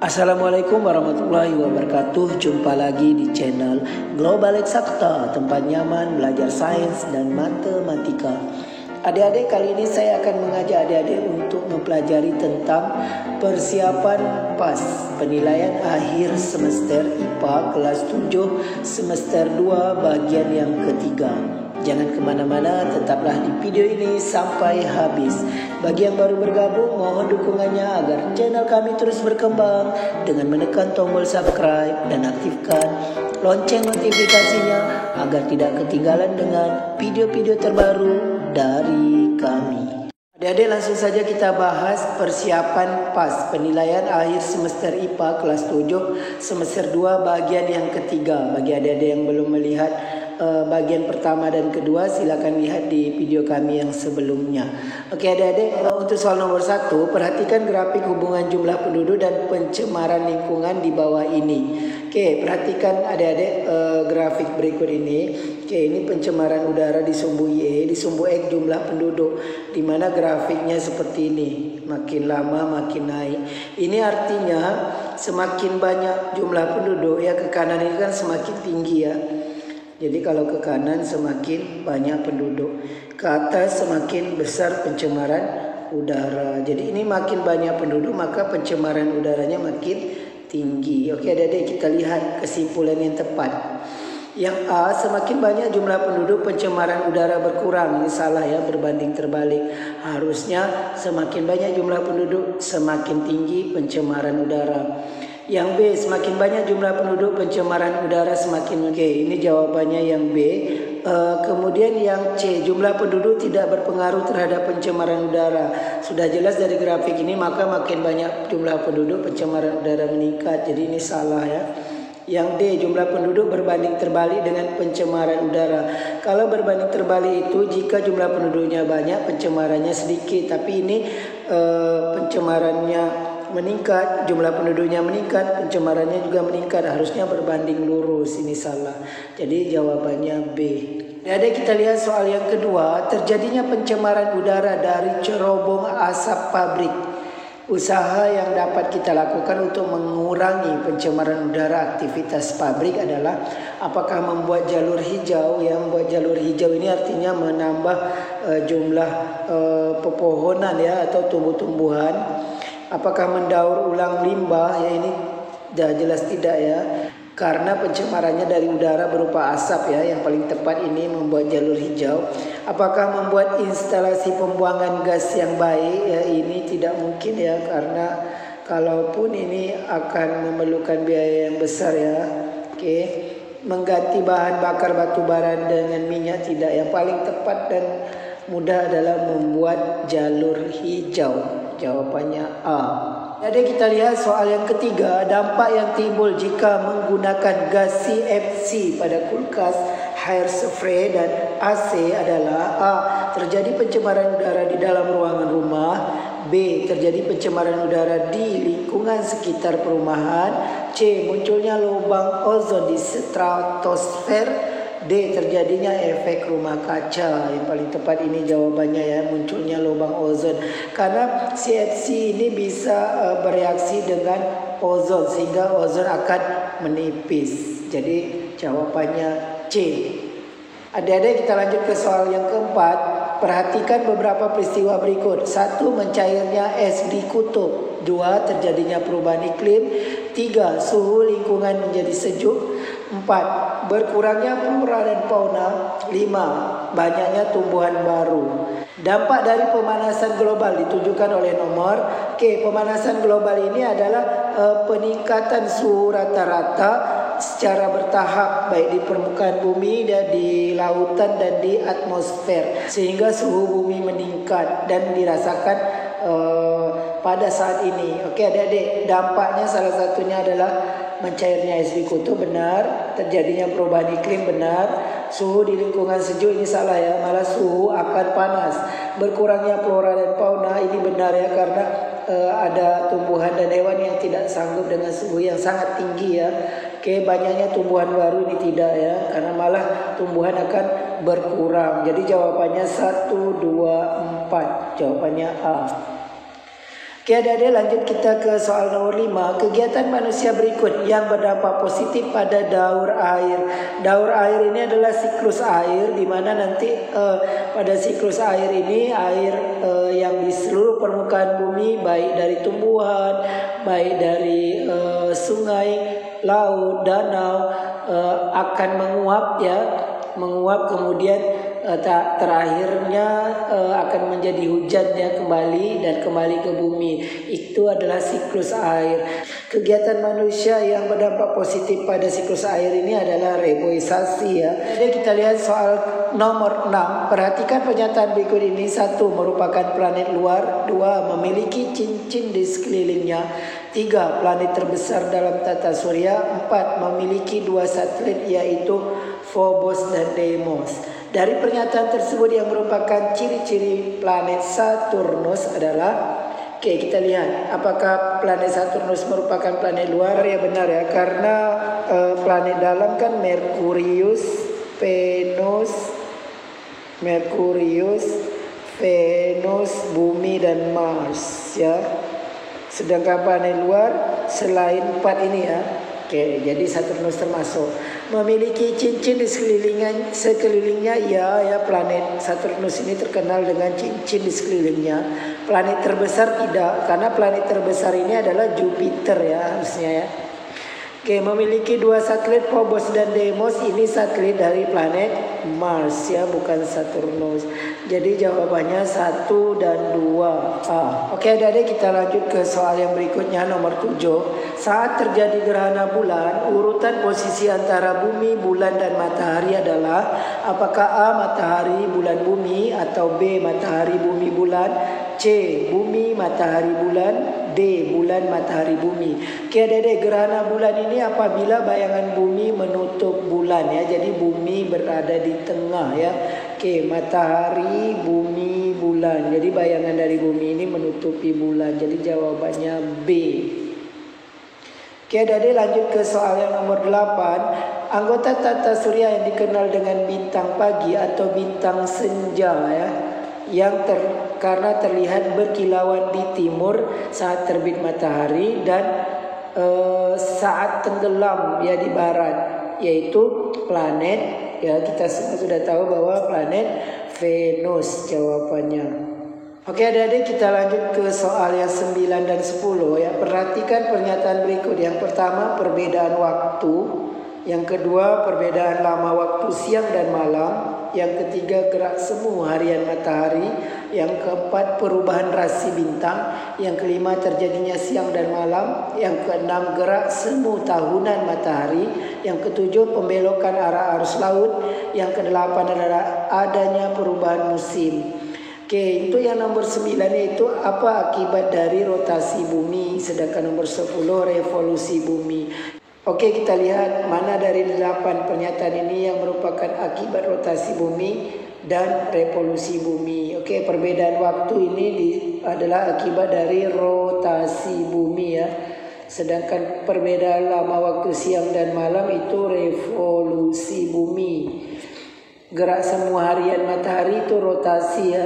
Assalamualaikum warahmatullahi wabarakatuh. Jumpa lagi di channel Global Eksakta, tempat nyaman belajar sains dan matematika. Adik-adik, kali ini saya akan mengajak adik-adik untuk mempelajari tentang persiapan PAS, penilaian akhir semester IPA kelas 7 semester 2 bagian yang ketiga. Jangan kemana-mana, tetaplah di video ini sampai habis. Bagi yang baru bergabung, mohon dukungannya agar channel kami terus berkembang dengan menekan tombol subscribe dan aktifkan lonceng notifikasinya agar tidak ketinggalan dengan video-video terbaru dari kami. Adik-adik, langsung saja kita bahas persiapan PAS, penilaian akhir semester IPA kelas 7 semester 2 bagian yang ketiga. Bagi adik-adik yang belum melihat bagian pertama dan kedua, silakan lihat di video kami yang sebelumnya. Oke adik-adik, untuk soal nomor 1, perhatikan grafik hubungan jumlah penduduk dan pencemaran lingkungan di bawah ini. Oke, perhatikan adik-adik grafik berikut ini. Oke, ini pencemaran udara di sumbu Y, di sumbu X jumlah penduduk, di mana grafiknya seperti ini, makin lama makin naik. Ini artinya semakin banyak jumlah penduduk ya, ke kanan ini kan semakin tinggi ya. Jadi kalau ke kanan semakin banyak penduduk, ke atas semakin besar pencemaran udara. Jadi ini makin banyak penduduk maka pencemaran udaranya makin tinggi. Oke adik-adik, kita lihat kesimpulan yang tepat. Yang A, semakin banyak jumlah penduduk pencemaran udara berkurang. Ini salah ya, berbanding terbalik. Harusnya semakin banyak jumlah penduduk semakin tinggi pencemaran udara. Yang B, semakin banyak jumlah penduduk pencemaran udara semakin. Oke, ini jawabannya yang B. Kemudian yang C, jumlah penduduk tidak berpengaruh terhadap pencemaran udara. Sudah jelas dari grafik ini, maka makin banyak jumlah penduduk pencemaran udara meningkat. Jadi ini salah ya. Yang D, jumlah penduduk berbanding terbalik dengan pencemaran udara. Kalau berbanding terbalik itu jika jumlah penduduknya banyak, pencemarannya sedikit. Tapi ini pencemarannya meningkat, jumlah penduduknya meningkat, pencemarannya juga meningkat. Harusnya berbanding lurus, ini salah. Jadi jawabannya B. Jadi kita lihat soal yang kedua, terjadinya pencemaran udara dari cerobong asap pabrik. Usaha yang dapat kita lakukan untuk mengurangi pencemaran udara aktivitas pabrik adalah apakah membuat jalur hijau. Yang membuat jalur hijau ini artinya menambah jumlah pepohonan ya, atau tumbuh-tumbuhan. Apakah mendaur ulang limbah? Ya ini dah jelas tidak ya, karena pencemarannya dari udara berupa asap ya. Yang paling tepat ini membuat jalur hijau. Apakah membuat instalasi pembuangan gas yang baik? Ya ini tidak mungkin ya, karena kalaupun ini akan memerlukan biaya yang besar ya. Oke, mengganti bahan bakar batu bara dengan minyak tidak. Yang paling tepat dan mudah adalah membuat jalur hijau. Jawabannya A. Jadi kita lihat soal yang ketiga, dampak yang timbul jika menggunakan gas CFC pada kulkas, air spray dan AC adalah A, terjadi pencemaran udara di dalam ruangan rumah. B, terjadi pencemaran udara di lingkungan sekitar perumahan. C, munculnya lubang ozon di stratosfer. D, terjadinya efek rumah kaca. Yang paling tepat ini jawabannya ya, munculnya lubang ozon. Karena CFC ini bisa bereaksi dengan ozon sehingga ozon akan menipis. Jadi jawabannya C. Adik-adik, kita lanjut ke soal yang keempat. Perhatikan beberapa peristiwa berikut. 1. Mencairnya es di kutub. 2. Terjadinya perubahan iklim. 3. Suhu lingkungan menjadi sejuk. 4. Berkurangnya flora dan fauna. 5. Banyaknya tumbuhan baru. Dampak dari pemanasan global ditujukan oleh nomor. Oke, pemanasan global ini adalah peningkatan suhu rata-rata secara bertahap, baik di permukaan bumi dan di lautan dan di atmosfer, sehingga suhu bumi meningkat dan dirasakan pada saat ini. Oke adik-adik, dampaknya salah satunya adalah mencairnya es di kutub, benar. Terjadinya perubahan iklim, benar. Suhu di lingkungan sejuk, ini salah ya, malah suhu akan panas. Berkurangnya flora dan fauna, ini benar ya, karena ada tumbuhan dan hewan yang tidak sanggup dengan suhu yang sangat tinggi ya. Oke, banyaknya tumbuhan baru, ini tidak ya, karena malah tumbuhan akan berkurang. Jadi jawabannya 1, 2, 4. Jawabannya A. Oke adik-adik, lanjut kita ke soal nomor 5. Kegiatan manusia berikut yang berdampak positif pada daur air. Daur air ini adalah siklus air, di mana nanti pada siklus air ini air yang di seluruh permukaan bumi, baik dari tumbuhan, baik dari sungai, laut, danau, akan menguap ya, menguap kemudian terakhirnya akan menjadi hujan ya, kembali dan kembali ke bumi. Itu adalah siklus air. Kegiatan manusia yang berdampak positif pada siklus air ini adalah reboisasi ya. Jadi kita lihat soal nomor 6. Perhatikan pernyataan berikut ini. 1. Merupakan planet luar. 2. Memiliki cincin di sekelilingnya. 3. Planet terbesar dalam tata surya. 4. Memiliki 2 satelit yaitu Phobos dan Deimos. Dari pernyataan tersebut yang merupakan ciri-ciri planet Saturnus adalah, oke kita lihat apakah planet Saturnus merupakan planet luar. Ya benar ya, karena planet dalam kan Merkurius, Venus, Bumi dan Mars ya. Sedangkan planet luar selain 4 ini ya. Oke, jadi Saturnus termasuk. Memiliki cincin di sekelilingnya ya planet Saturnus ini terkenal dengan cincin di sekelilingnya. Planet terbesar tidak, karena planet terbesar ini adalah Jupiter ya harusnya ya. Oke, memiliki 2 satelit Phobos dan Deimos. Ini satelit dari planet Mars ya, bukan Saturnus. Jadi jawabannya 1 dan 2A. Oke adik-adik, kita lanjut ke soal yang berikutnya nomor 7. Saat terjadi gerhana bulan, urutan posisi antara bumi, bulan dan matahari adalah apakah A. matahari, bulan, bumi, atau B. matahari, bumi, bulan, C. bumi, matahari, bulan, D. bulan, matahari, bumi. Oke adik-adik, gerhana bulan ini apabila bayangan bumi menutup bulan ya. Jadi bumi berada di tengah ya. Oke, matahari, bumi, bulan. Jadi bayangan dari bumi ini menutupi bulan. Jadi jawabannya B. Oke adik-adik, lanjut ke soal yang nomor 8. Anggota tata surya yang dikenal dengan bintang pagi atau bintang senja ya, yang karena terlihat berkilauan di timur saat terbit matahari dan saat tenggelam ya di barat, yaitu planet ya, kita semua sudah tahu bahwa planet Venus jawabannya. Oke adik-adik, kita lanjut ke soal yang 9 dan 10 ya. Perhatikan pernyataan berikut. Yang pertama, perbedaan waktu. Yang kedua, perbedaan lama waktu siang dan malam. Yang ketiga, gerak semu harian matahari. Yang keempat, perubahan rasi bintang. Yang kelima, terjadinya siang dan malam. Yang keenam, gerak semu tahunan matahari. Yang ketujuh, pembelokan arah arus laut. Yang kedelapan adalah adanya perubahan musim. Oke, itu yang nomor 9 yaitu apa akibat dari rotasi bumi. Sedangkan nomor 10 revolusi bumi. Oke, kita lihat mana dari 8 pernyataan ini yang merupakan akibat rotasi bumi dan revolusi bumi. Oke, perbedaan waktu ini adalah akibat dari rotasi bumi ya. Sedangkan perbedaan lama waktu siang dan malam itu revolusi bumi. Gerak semu harian matahari itu rotasi ya.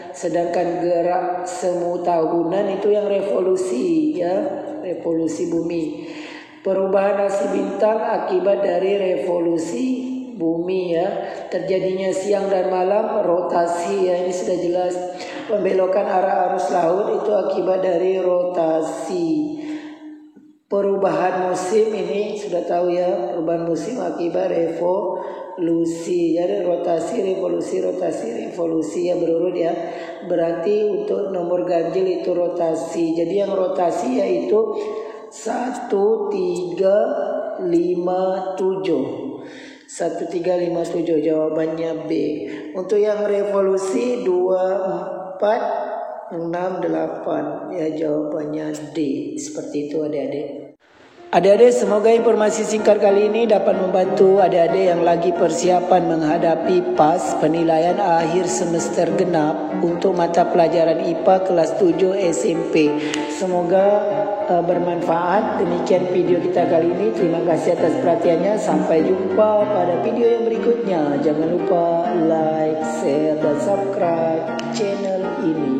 Sedangkan gerak semu tahunan itu yang revolusi ya, revolusi bumi. Perubahan rasi bintang akibat dari revolusi bumi ya. Terjadinya siang dan malam rotasi ya, ini sudah jelas. Pembelokan arah arus laut itu akibat dari rotasi. Perubahan musim ini sudah tahu ya, perubahan musim akibat revolusi. Jadi rotasi, revolusi ya berurut ya. Berarti untuk nomor ganjil itu rotasi. Jadi yang rotasi yaitu 1, 3, 5, 7. 1, 3, 5, 7 jawabannya B. Untuk yang revolusi 2, 4, 6, 8 ya jawabannya D. Seperti itu adik-adik. Adik-adik, semoga informasi singkat kali ini dapat membantu adik-adik yang lagi persiapan menghadapi PAS penilaian akhir semester genap untuk mata pelajaran IPA kelas 7 SMP. Semoga bermanfaat. Demikian video kita kali ini. Terima kasih atas perhatiannya. Sampai jumpa pada video yang berikutnya. Jangan lupa like, share, dan subscribe channel ini.